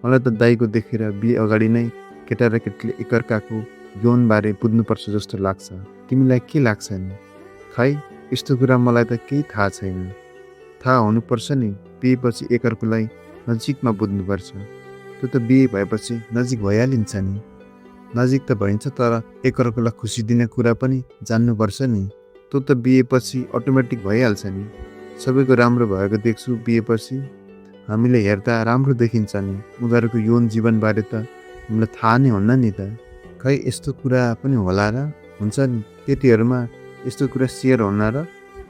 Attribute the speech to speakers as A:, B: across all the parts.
A: मलाई त दाइको देखेर बिहे अगाडि नै केटा र केटीले एकअर्काको यौनबारे बुझ्नुपर्छ जस्तो लाग्छ। तिमीलाई के लाग्छ नि? खै यस्तो कुरा मलाई त केही थाहा छैन। थाहा हुनुपर्छ नि, बिहेपछि एकअर्कालाई नजिकमा बुझ्नुपर्छ। त्यो त बिहे भएपछि नजिक भइहालिन्छ नि। नजिक त भइन्छ तर एकअर्कालाई खुसी दिने कुरा पनि जान्नुपर्छ नि। त्यो त बिहेपछि अटोमेटिक भइहाल्छ नि। सबैको राम्रो भएको देख्छु बिहेपछि। हामीले हेर्दा राम्रो देखिन्छ नि। उनीहरूको यौन जीवनबारे त हामीलाई थाहा नै हुन्न नि त। खै यस्तो कुरा पनि होला र? हुन्छ नि, केटीहरूमा यस्तो कुरा सेयर हुन र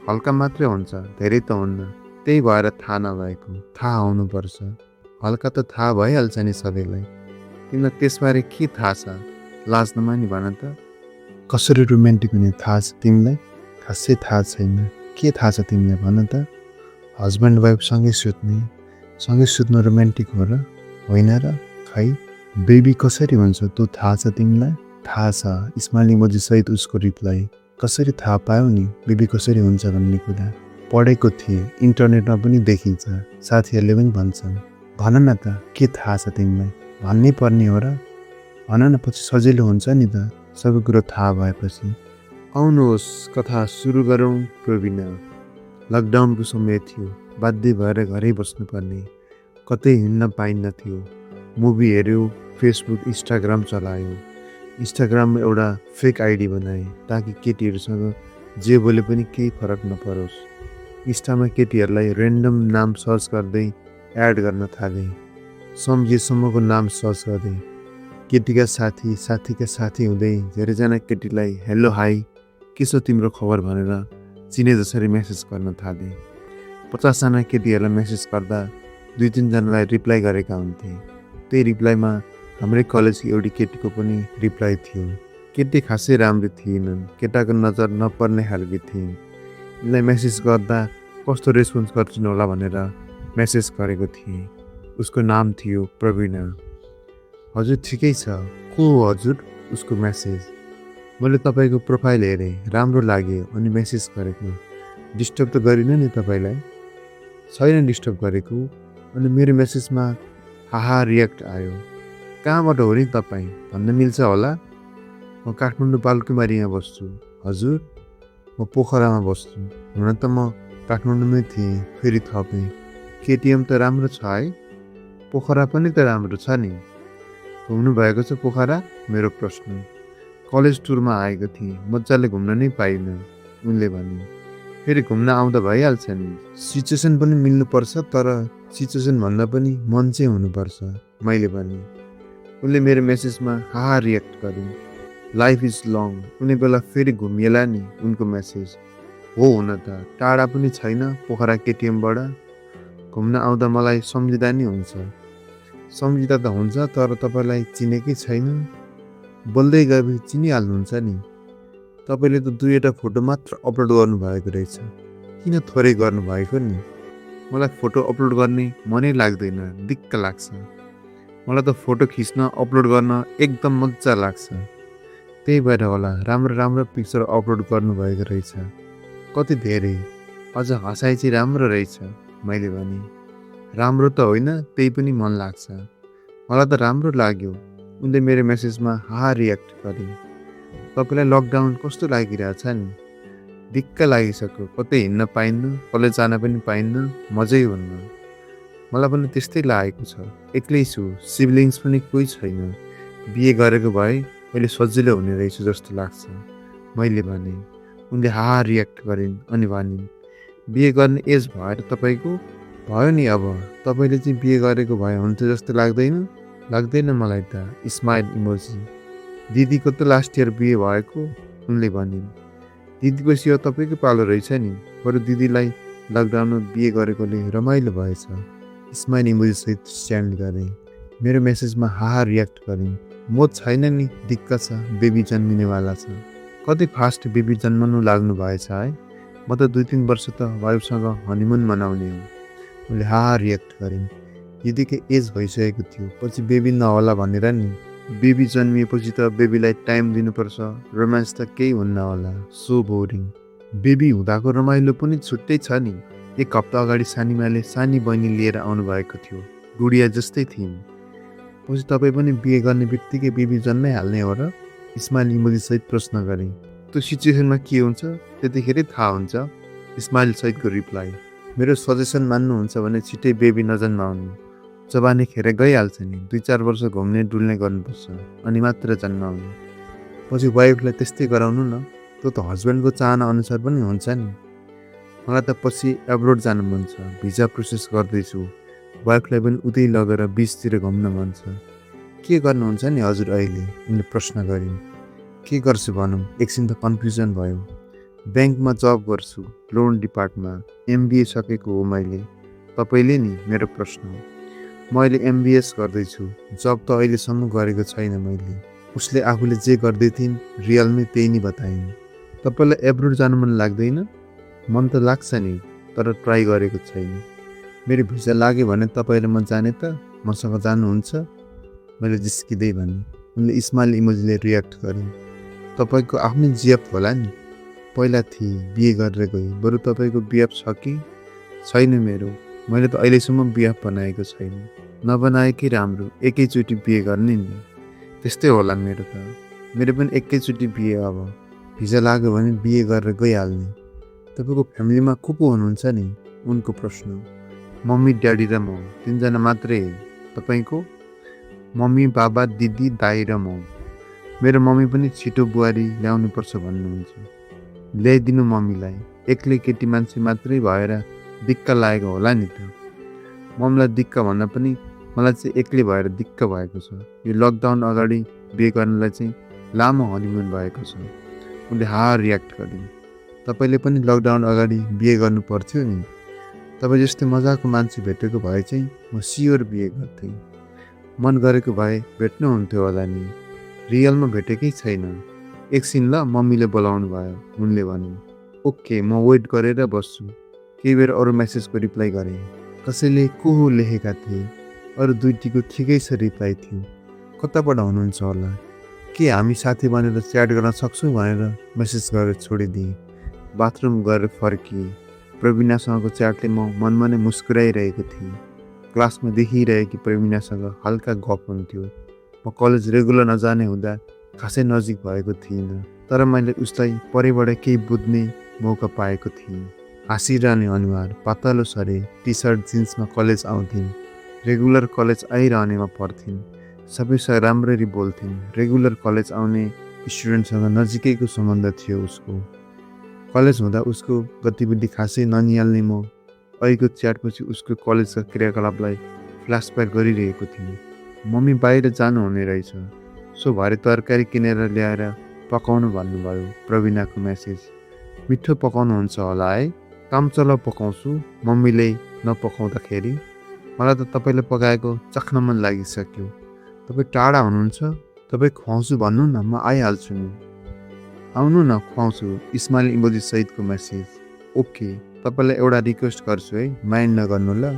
A: हल्का मात्रै हुन्छ, धेरै त हुन्न। त्यही भएर थाहा नभएको, थाहा हुनुपर्छ। हल्का त थाहा भइहाल्छ नि सबैलाई। तिमीलाई त्यसबारे के थाहा छ? लाज नमानी भन त। कसरी रोमान्टिक हुने थाहा छ तिमीलाई? खासै थाहा छैन। के थाहा छ तिमीलाई भन त? हस्बेन्ड वाइफ सँगै सुत्नु रोमान्टिक हो र? होइन र? खै बेबी कसरी हुन्छ त्यो थाहा छ तिमीलाई? थाहा छ। स्माइल इमोजी सहित उसको रिप्लाई। कसरी थाहा पायौ नि बेबी कसरी हुन्छ भन्ने कुरा? पढेको थिएँ, इन्टरनेटमा पनि देखिन्छ, साथीहरूले पनि भन्छन्। भन न त के थाहा छ तिमीलाई? भन्नै पर्ने हो र? भन न, पछि सजिलो हुन्छ नि त सबै कुरो थाहा भएपछि। आउनुहोस् कथा सुरु गरौँ प्रवीणा। लकडाउनको समय थियो, बाध्य भएर घरै बस्नुपर्ने, कतै हिँड्न पाइन्न थियो। मुभी हेऱ्यो, फेसबुक इन्स्टाग्राम चलायो। इन्स्टाग्राममा एउटा फेक आइडी बनाएँ ताकि केटीहरूसँग जे बोले पनि केही फरक नपरोस्। इन्स्टामा केटीहरूलाई ऱ्यान्डम नाम सर्च गर्दै एड गर्न थालेँ। सम्झेसम्मको नाम सर्च गरेँ। केटीका साथीका साथी हुँदै धेरैजना केटीलाई हेलो हाई के छ तिम्रो खबर भनेर चिने जसरी मेसेज गर्न थालेँ। 50जना केटीहरूलाई मेसेज गर्दा 2-3 जनालाई रिप्लाई गरेका हुन्थे। त्यही रिप्लाईमा हाम्रै कलेजकी एउटी केटीको पनि रिप्लाई थियो। केटी खासै राम्रो थिएनन्, केटाको नजर नपर्ने खालकी थिइन्। यिनलाई मेसेज गर्दा कस्तो रेस्पोन्स गर्छन् होला भनेर मेसेज गरेको थिएँ। उसको नाम थियो प्रवीणा। हजुर ठिकै छ। को हो हजुर? उसको मेसेज। मैले तपाईँको प्रोफाइल हेरेँ, राम्रो लाग्यो अनि मेसेज गरेको। डिस्टर्ब त गरिनँ नि तपाईँलाई? छैन डिस्टर्ब गरेको। अनि मेरो मेसेजमा हाहा रियाक्ट आयो। कहाँबाट हो नि तपाईँ भन्न मिल्छ होला? म काठमाडौँ बाल्कुमारीमा बस्छु। हजुर? म पोखरामा बस्छु। हुन त म काठमाडौँमै थिएँ, फेरि थपेँ। केटिएम त राम्रो छ है? पोखरा पनि त राम्रो छ नि। घुम्नु भएको छ पोखरा? मेरो प्रश्न। कलेज टुरमा आएको थिएँ, मजाले घुम्न नै पाइनँ, उनले भने। फेरि घुम्न आउँदा भइहाल्छ नि। सिचुएसन पनि मिल्नुपर्छ, तर सिचुएसन भन्दा पनि मन चाहिँ हुनुपर्छ, मैले भने। उनले मेरो मेसेजमा हाहा रियाक्ट गरिन्। लाइफ इज लङ, कुनै बेला फेरि घुमिएला नि उनको मेसेज। हो हुन त, टाढा पनि छैन पोखरा केटिएमबाट। घुम्न आउँदा मलाई सम्झिँदा नि हुन्छ। सम्झिँदा त हुन्छ, तर तपाईँलाई चिनेकै छैन। बोल्दै गएपछि चिनिहाल्नुहुन्छ नि। तपाईँले त 2वटा फोटो मात्र अपलोड गर्नुभएको रहेछ। किन थोरै गर्नुभएको नि? मलाई फोटो अपलोड गर्ने मनै लाग्दैन, दिक्क लाग्छ। मलाई त फोटो खिच्न अपलोड गर्न एकदम मजा लाग्छ। त्यही भएर होला राम्रो राम्रो पिक्चर अपलोड गर्नुभएको रहेछ। कति धेरै, अझ हँसाइ चाहिँ राम्रो रहेछ, मैले भने। राम्रो त होइन, त्यही पनि मन लाग्छ। मलाई त राम्रो लाग्यो। उनले मेरो मेसेजमा हाहा रियाक्ट गरिन्। तपाईँलाई लकडाउन कस्तो लागिरहेछ नि? दिक्क लागिसक्यो, कतै हिँड्न पाइन्न, कलेज जान पनि पाइन्न, मजै हुन्न। मलाई पनि त्यस्तै लागेको छ। एक्लै छु, सिब्लिङ्स पनि कोही छैन। बिहे गरेको भए अहिले सजिलो हुने रहेछ जस्तो लाग्छ, मैले भने। उनले हाहा रियाक्ट गरिन् अनि भनिन्, बिहे गर्ने एज भयो र तपाईँको? भयो नि अब। तपाईँले चाहिँ बिहे गरेको भए हुन्छ जस्तो लाग्दैन? लाग्दैन मलाई त। Smile emoji. दिदीको त लास्ट इयर बिहे भएको, उनले भनिन्। दिदीको सियो तपाईँको पालो रहेछ नि। बरु दिदीलाई लकडाउनमा बिहे गरेकोले रमाइलो भएछ। स्माइल इमोजी सहित सेन्ड गरेँ। मेरो मेसेजमा हाहा रियाक्ट गरिन्। म छैन नि, दिक्क छ, बेबी जन्मिनेवाला छ। कति फास्ट बेबी जन्मनु लाग्नु भएछ है? म त 2-3 वर्ष त वाइफसँग हनीमुन मनाउने हो, उनले हाहा रियाक्ट गरिन्। दिदीको एज भइसकेको थियो, पछि बेबी नहोला भनेर नि। बेबी जन्मिएपछि त बेबीलाई टाइम दिनुपर्छ, रोमान्स त केही हुन्न होला, सो बोरिङ। बेबी हुँदाको रमाइलो पनि छुट्टै छ नि। 1 हप्ता अगाडि सानीमाले सानी बहिनी लिएर आउनुभएको थियो। गुडिया जस्तै थिइन्। पछि तपाईँ पनि बिहे गर्ने बित्तिकै बेबी जन्माइहाल्ने हो र? स्माइल इमोजीसहित प्रश्न गरे। त्यो सिचुएसनमा के हुन्छ त्यतिखेरै थाहा हुन्छ। स्माइल सहितको रिप्लाई, मेरो सजेसन मान्नुहुन्छ भने छिट्टै बेबी नजन्माउनु। जवानी खेर गइहाल्छ नि, 2-4 वर्ष घुम्ने डुल्ने गर्नुपर्छ अनि मात्र जन्माउनु। पछि वाइफलाई त्यस्तै गराउनु न, त्यो त हस्बेन्डको चाहना अनुसार पनि हुन्छ नि। मलाई त पछि एब्रोड जानु मन छ, भिजा प्रोसेस गर्दैछु। वाइफलाई पनि उतै लगेर बिचतिर घुम्न मन छ। के गर्नुहुन्छ नि हजुर अहिले? उनले प्रश्न गरिन्। के गर्छु भनौँ? एकछिन त कन्फ्युजन भयो। ब्याङ्कमा जब गर्छु, लोन डिपार्टमा। MBA सकेको हो मैले। तपाईँले नि? मेरो प्रश्न। म अहिले MBS गर्दैछु। जब त अहिलेसम्म गरेको छैन मैले। उसले आफूले जे गर्दै थिइन् रियलमै त्यही नै बताइन्। तपाईँलाई एब्रोड जानु मन लाग्दैन? मन त लाग्छ नि, तर ट्राई गरेको छैन। मेरो भिजा लाग्यो भने तपाईँले म जाने त? मसँग जानुहुन्छ? मैले जिस्किँदै भने। उनले स्माइल इमोजीले रियाक्ट गरिन्। तपाईँको आफ्नै जिएफ होला नि? पहिला थिए, बिहे गरेर गए। बरु तपाईँको बिएफ छ कि? छैन मेरो। मैले त अहिलेसम्म बिएफ बनाएको छैन। नबनाएकै राम्रो, एकैचोटि बिहे गर्ने नि। त्यस्तै होला मेरो त। मेरो पनि एकैचोटि बिहे अब। भिजा लाग्यो भने बिहे गरेर गइहाल्ने। तपाईँको फ्यामिलीमा को हुनुहुन्छ नि? उनको प्रश्न। मम्मी, ड्याडी र म, 3 जना मात्रै। तपाईँको? मम्मी, बाबा, दिदी, दाई र म। मेरो मम्मी पनि छिटो बुहारी ल्याउनु पर्छ भन्नुहुन्छ। ल्याइदिनु मम्मीलाई। एक्लै केटी मान्छे मात्रै भएर दिक्क लागेको होला नि त। मम्मीलाई दिक्क भन्दा पनि मलाई चाहिँ एक्लै भएर दिक्क भएको छ। यो लकडाउन अगाडि बिहे गर्नलाई चाहिँ लामो हनिमुन भएको छ। उनले रियाक्ट गरिन्। तपाईँले पनि लकडाउन अगाडि बिहे गर्नु पर्थ्यो नि। तपाईँ जस्तै मजाको मान्छे भेटेको भए चाहिँ म सियोर बिहे गर्थेँ। मन गरेको भए भेट्नुहुन्थ्यो होला नि। रियलमा भेटेकै छैन। एकछिन ल, मम्मीले बोलाउनु भयो। उनले भने। ओके, म वेट गरेर बस्छु। केही बेर अरू मेसेजको रिप्लाई गरेँ। कसैले को लेखेका थिए। अरू दुईटीको ठिकै छ रिप्लाई थियो। कताबाट हुनुहुन्छ होला? के हामी साथी बनेर च्याट गर्न सक्छौँ भनेर मेसेज गरेर छोडिदिएँ। बाथरुम गएर फर्किएँ। प्रवीणासँगको च्याटले म मनमा नै मुस्कुराइरहेको थिएँ। क्लासमा देखिरहेकी प्रवीणासँग हल्का गफ हुन्थ्यो। म कलेज रेगुलर नजाने हुँदा खासै नजिक भएको थिइनँ, तर मैले उसलाई परैबाट केही बुझ्ने मौका पाएको थिएँ। हाँसिरहने अनुहार, पातलो सरे, टी सर्ट जिन्समा कलेज आउँथिन्। रेगुलर कलेज आइरहनेमा पढ्थिन्। सबैसँग राम्ररी बोल्थिन्। रेगुलर कलेज आउने स्टुडेन्टसँग नजिकैको सम्बन्ध थियो उसको। कलेज हुँदा उसको गतिविधि खासै ननिहाल्ने म अहिलेको च्याटपछि उसको कलेजका क्रियाकलापलाई फ्ल्यासब्याक गरिरहेको थिएँ। मम्मी बाहिर जानुहुने रहेछ, सो भरे तरकारी किनेर ल्याएर पकाउनु भन्नुभयो। प्रवीणाको मेसेज। मिठो पकाउनुहुन्छ होला है? काम चलाउ पकाउँछु, मम्मीले नपकाउँदाखेरि। मलाई त तपाईँले पकाएको चाख्न मन लागिसक्यो। तपाईँ टाढा हुनुहुन्छ? तपाईँ खुवाउँछु भन्नु न, म आइहाल्छु नि। आउनु न, खुवाउँछु। स्माइल इमोजी सहितको मेसेज। ओके, तपाईँलाई एउटा रिक्वेस्ट गर्छु है, माइन्ड नगर्नु ल।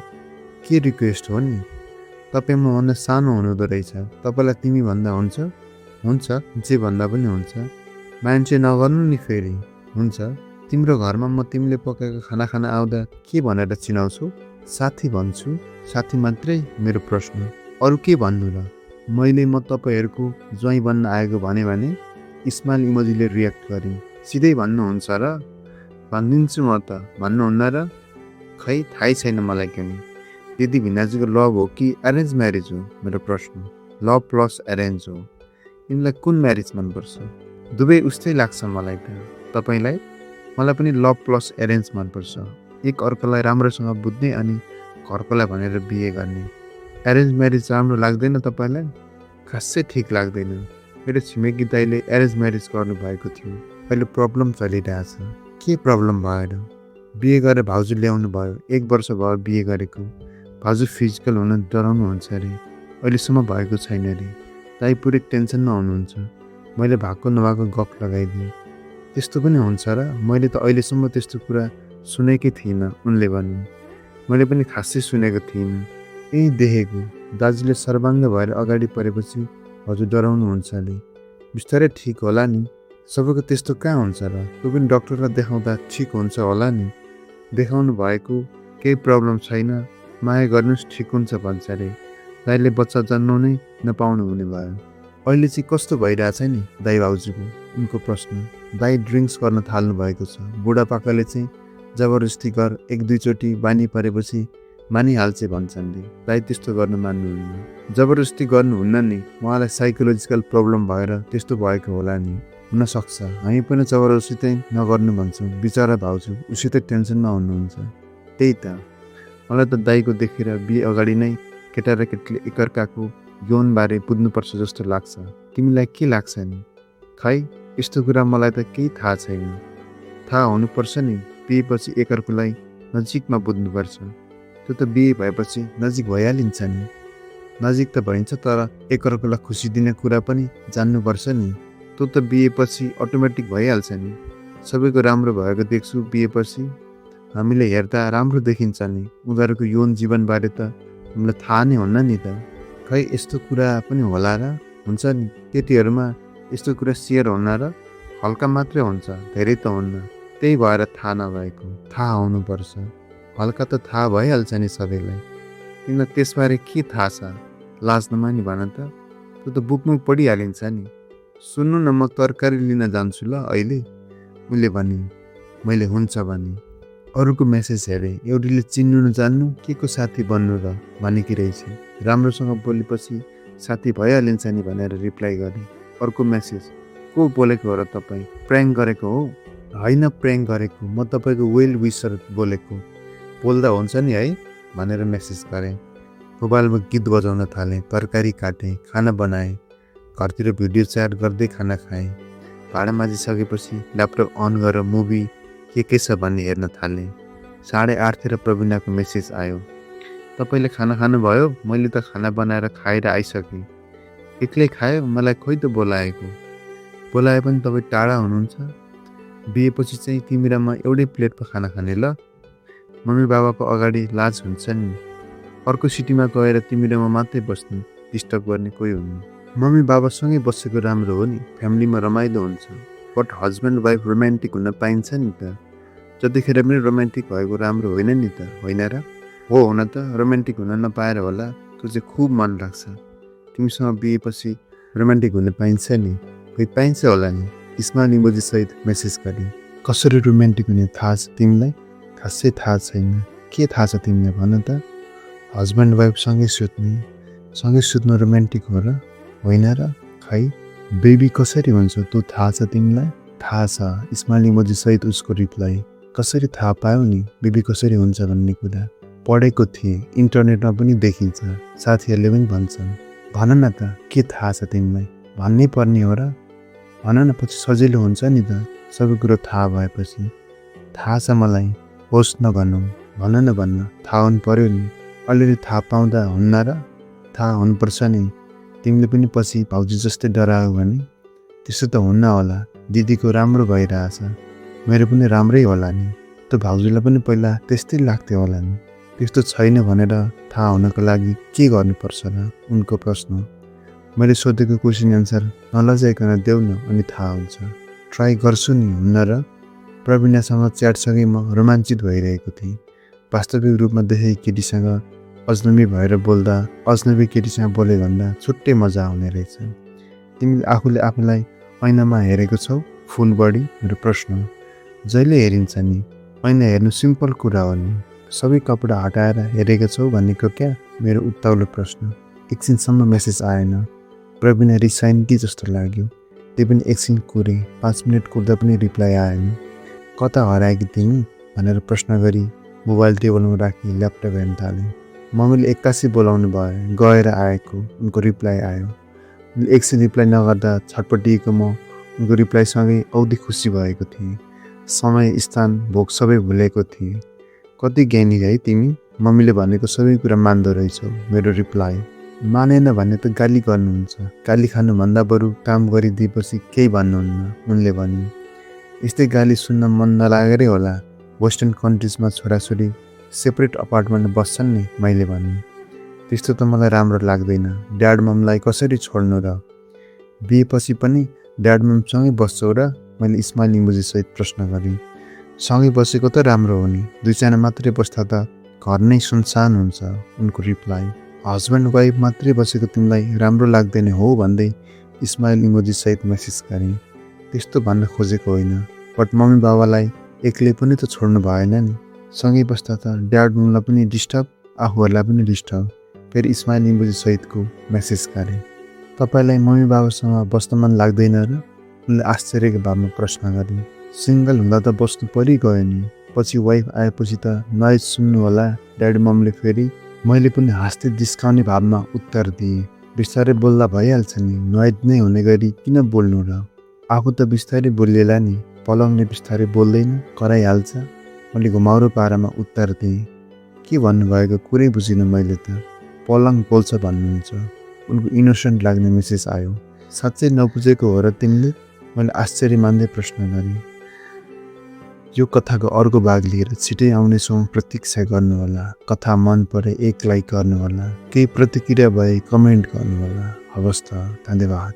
A: के रिक्वेस्ट हो नि? तपाईँ मभन्दा सानो हुनुहुँदो रहेछ। तपाईँलाई तिमी भन्दा हुन्छ? हुन्छ, जे भन्दा पनि हुन्छ। मान्छे नगर्नु नि फेरि। हुन्छ, तिम्रो घरमा म तिमीले पकाएको खाना खान आउँदा के भनेर चिनाउँछु? साथी भन्छु। साथी मात्रै? मेरो प्रश्न। अरू के भन्नु र? मैले म तपाईँहरूको ज्वाइँ बन्न आएको भने स्माइल इमोजीले रियाक्ट गरिन्। सिधै भन्नुहुन्छ र? भनिदिन्छु म त, भन्नुहुन्न र? खै, थाहै छैन मलाई किन। दिदी भिनाजुको लभ हो कि एरेन्ज म्यारेज हो? मेरो प्रश्न। लभ प्लस एरेन्ज हो। यिनलाई कुन म्यारेज मनपर्छ? दुवै उस्तै लाग्छ मलाई त। तपाईँलाई? मलाई पनि लभ प्लस एरेन्ज मनपर्छ। एक अर्कोलाई राम्रोसँग बुझ्ने अनि घरकोलाई भनेर बिहे गर्ने। एरेन्ज म्यारेज राम्रो लाग्दैन तपाईँलाई? खासै ठिक लाग्दैन। मेरो छिमेकी दाइले एरेन्ज म्यारेज गर्नुभएको थियो। अहिले प्रब्लम चलिरहेछ। के प्रब्लम भएर? बिहे गरेर भाउजू ल्याउनु भयो। 1 वर्ष भयो बिहे गरेको। भाउजू फिजिकल हुन डराउनुहुन्छ अरे। अहिलेसम्म भएको छैन अरे। दाइ पुरै टेन्सनमा हुनुहुन्छ। मैले भएको नभएको गफ लगाइदिएँ। त्यस्तो पनि हुन्छ र? मैले त अहिलेसम्म त्यस्तो कुरा सुनेकै थिइनँ, उनले भनिन्। मैले पनि खासै सुनेको थिइनँ। यही देखेको। दाजुले सर्वाङ्ग भएर अगाडि परेपछि हजुर डराउनुहुन्छ अरे। बिस्तारै ठिक होला नि। सबैको त्यस्तो कहाँ हुन्छ र? त्यो पनि डक्टरलाई देखाउँदा ठिक हुन्छ होला नि। देखाउनु भएको, केही प्रब्लम छैन, माया गर्नुहोस् ठिक हुन्छ भन्छ अरे। दाइले बच्चा जन्माउनै नपाउनु हुने भयो। अहिले चाहिँ कस्तो भइरहेछ नि दाइ भाउजूको? उनको प्रश्न। दाइ ड्रिङ्क्स गर्न थाल्नु भएको छ। बुढापाकाले चाहिँ जबरजस्ती गर, एक दुईचोटि बानी परेपछि मानिहाल्छ भन्छन् नि। दाइ त्यस्तो गर्न मान्नुहुन्न। जबरजस्ती गर्नुहुन्न नि, उहाँलाई साइकोलोजिकल प्रब्लम भएर त्यस्तो भएको होला नि। हुनसक्छ हामी पनि जबरजस्ती चाहिँ नगर्नु भन्छौँ। बिचरा भाउजू उसितै टेन्सनमा हुनुहुन्छ। त्यही त मलाई त दाइको देखेर बिहे अगाडि नै केटा र केटीले एकअर्काको यौनबारे बुझ्नुपर्छ जस्तो लाग्छ। तिमीलाई के लाग्छ नि? खै यस्तो कुरा मलाई त केही थाहा छैन। थाहा हुनुपर्छ नि, बिहेपछि एकअर्कालाई नजिकमा बुझ्नुपर्छ। त्यो त बिहे भएपछि नजिक भइहालिन्छ नि। नजिक त भइन्छ, तर एकअर्कालाई खुसी दिने कुरा पनि जान्नुपर्छ नि। त्यो त बिहेपछि अटोमेटिक भइहाल्छ नि। सबैको राम्रो भएको देख्छु बिहेपछि। हामीले हेर्दा राम्रो देखिन्छ नि। उनीहरूको यौन जीवनबारे त हामीलाई थाहा नै हुन्न नि त। खै यस्तो कुरा पनि होला र? हुन्छ नि, केटीहरूमा यस्तो कुरा सेयर हुन र हल्का मात्रै हुन्छ, धेरै त हुन्न। त्यही भएर थाहा नभएको। थाहा हुनुपर्छ। हल्का त थाहा भइहाल्छ नि सबैलाई। तिमीलाई त्यसबारे के थाहा छ? लाज नमानी भन त। त्यो त बुकमा पढिहालिन्छ नि। सुन्नु न, म तरकारी लिन जान्छु ल अहिले, उसले भनी। मैले हुन्छ भने अरूको मेसेज हेरेँ। एउटीले चिन्नु नजान्नु के को साथी बन्नु र भनेकी रहेछ। राम्रोसँग बोलेपछि साथी भइहालिन्छ नि भनेर रिप्लाई गरेँ। अर्को मेसेज, को बोलेको हो र तपाईँ? प्र्याङ्क गरेको हो? होइन प्र्याङ्क गरेको, म तपाईँको वेल विसर बोलेको। बोल्दा हुन्छ नि है भनेर मेसेज गरेँ। मोबाइलमा गीत बजाउन थालेँ, तरकारी काटेँ, खाना बनाएँ, घरतिर भिडियो च्याट गर्दै खाना खाएँ। भाँडा माझिसकेपछि ल्यापटप अन गरेर मुभी के छ भन्ने हेर्न थालेँ। 8:30 तिर प्रवीणाको मेसेज आयो। तपाईँले खाना खानुभयो? मैले त खाना बनाएर खाएर आइसकेँ। एक्लै खायो? मलाई खोइ त बोलाएको। बोलाए पनि तपाईँ टाढा हुनुहुन्छ। बिहेपछि चाहिँ तिमी र म एउटै प्लेटमा खाना खाने ल? मम्मी बाबाको अगाडि लाज हुन्छ नि। अर्को सिटीमा गएर तिमी र म मात्रै बस्नु, डिस्टर्ब गर्ने कोही हुन्न। मम्मी बाबासँगै बसेको राम्रो हो नि, फ्यामिलीमा रमाइलो हुन्छ। बट हस्बेन्ड वाइफ रोमान्टिक हुन पाइन्छ नि त। जतिखेर पनि रोमान्टिक भएको राम्रो होइन नि त, होइन र? हो, हुन त रोमान्टिक हुन नपाएर होला। त्यो चाहिँ खुब मन लाग्छ। तिमीसँग बिहेपछि रोमान्टिक हुन पाइन्छ नि। खोइ पाइन्छ होला नि। स्माइल इमोजी सहित मेसेज गरी। कसरी रोमान्टिक हुने थाहा छ तिमीलाई? खासै थाहा छैन। के थाहा छ तिमीलाई भन त? हस्बेन्ड वाइफ सँगै सुत्नु रोमान्टिक हो र? होइन र? खै बेबी कसरी हुन्छ त्यो थाहा छ तिमीलाई? थाहा छ। स्माइल इमोजी सहित उसको रिप्लाई। कसरी थाहा पायो नि बेबी कसरी हुन्छ भन्ने कुरा? पढेको थिएँ, इन्टरनेटमा पनि देखिन्छ, साथीहरूले पनि भन्छन्। भन न त के थाहा छ तिमीलाई? भन्नै पर्ने हो र? भन न, पछि सजिलो हुन्छ नि त सबै कुरो थाहा भएपछि। थाहा छ मलाई। होस् नभनौँ, भन न भन्न, थाहा हुनु पर्यो नि। अलिअलि थाहा पाउँदा हुन्न र? थाहा हुनुपर्छ नि। तिमीले पनि पछि भाउजू जस्तै डरायो भने? त्यस्तो त हुन्न होला। दिदीको राम्रो भइरहेछ, मेरो पनि राम्रै होला नि। त भाउजूलाई पनि पहिला त्यस्तै लाग्थ्यो होला नि। त्यस्तो छैन भनेर थाहा हुनको लागि के गर्नुपर्छ र? उनको प्रश्न। मैले सोधेको क्वेसन एन्सर नलजाइकन देऊ न, अनि थाहा हुन्छ। ट्राई गर्छु नि, हुन्न र? प्रवीणासँग च्याटसँगै म रोमाञ्चित भइरहेको थिएँ। वास्तविक रूपमा देखेको केटीसँग अजनबी भएर बोल्दा अजनबी केटीसँग बोले भन्दा छुट्टै मजा आउने रहेछ। तिमीले आफूले आफूलाई ऐनामा हेरेको छौ? Full body? मेरो प्रश्न। जहिले हेरिन्छ नि। ऐना हेर्नु सिम्पल कुरा हो नि। सबै कपडा हटाएर हेरेको छौ भनेको क्या? मेरो उत्ताउलो प्रश्न। एकछिनसम्म मेसेज आएन। प्रवीणा रिसाइन कि जस्तो लाग्यो। त्यो पनि एकछिन कुरेँ। 5 मिनट कुर्दा पनि रिप्लाई आएन। कता हराएकी तिमी भनेर प्रश्न गरी मोबाइल टेबलमा राखी ल्यापटप हेर्न थालेँ। मम्मीले 81 बोलाउनु भयो। गएर आएको उनको रिप्लाई आयो। एकछिन रिप्लाई नगर्दा छटपटिएको म उनको रिप्लाईसँगै औधी खुसी भएको थिएँ। समय, स्थान, भोक सबै भुलेको थिएँ। कति ज्ञानी है तिमी? मम्मीले भनेको सबै कुरा मान्दो रहेछौ। मेरो रिप्लाई। मानेन भने त गाली गर्नुहुन्छ। गाली खानुभन्दा बरु काम गरिदिएपछि केही भन्नुहुन्न, उनले भनिन्। यस्तै गाली सुन्न मन नलागेरै होला। वेस्टर्न कन्ट्रिजमा छोराछोरी सेपरेट अपार्टमेन्ट बस्छन् नि, मैले भने। त्यस्तो त मलाई राम्रो लाग्दैन। ड्याड ममलाई कसरी छोड्नु र? बिहेपछि पनि ड्याड ममसँगै बस्छौ र? मैले स्माइल इमोजी सहित प्रश्न गरेँ। सँगै बसेको त राम्रो हो नि, दुईजना मात्रै बस्दा त घर नै सुनसान हुन्छ, उनको रिप्लाई। हस्बेन्ड वाइफ मात्रै बसेको तिमीलाई राम्रो लाग्दैन हो भन्दै स्माइल इमोजी सहित मेसेज गरेँ। त्यस्तो भन्न खोजेको होइन, बट मम्मी बाबालाई एक्लै पनि त छोड्नु भएन नि। सँगै बस्दा त ड्याड मलाई पनि डिस्टर्ब, आफूहरूलाई पनि डिस्टर्ब। फेरि स्माइल इमोजी सहितको मेसेज गरेँ। तपाईँलाई मम्मी बाबासँग बस्न मन लाग्दैन र? उनले आश्चर्यको भावमा प्रश्न गरे। सिङ्गल हुँदा त बस्नु परिगयो नि, पछि वाइफ आएपछि त नोइज सुन्नु होला, ड्याडी मम्मीले फेरि। मैले पनि हाँस्दै जिस्काउने भावमा उत्तर दिएँ। बिस्तारै बोल्दा भइहाल्छ नि, नोइज नै हुने गरी किन बोल्नु र? आफू त बिस्तारै बोलिएला नि, पलङले बिस्तारै बोल्दैन, कराइहाल्छ। मैले घुमाउरो पारामा उत्तर दिएँ। के भन्नुभएको कुरै बुझिनँ मैले त। पलङ बोल्छ भन्नुहुन्छ। उनको इनोसेन्ट लाग्ने मेसेज आयो। साँच्चै नबुझेको हो र तिमीले? मैले आश्चर्य मान्दै प्रश्न गरेँ। यो कथाको अर्को भाग लिएर छिटै आउनेछौँ, प्रतीक्षा गर्नुहोला। कथा मन परे एक लाइक गर्नुहोला। केही प्रतिक्रिया भए कमेन्ट गर्नुहोला। हवस् त, धन्यवाद।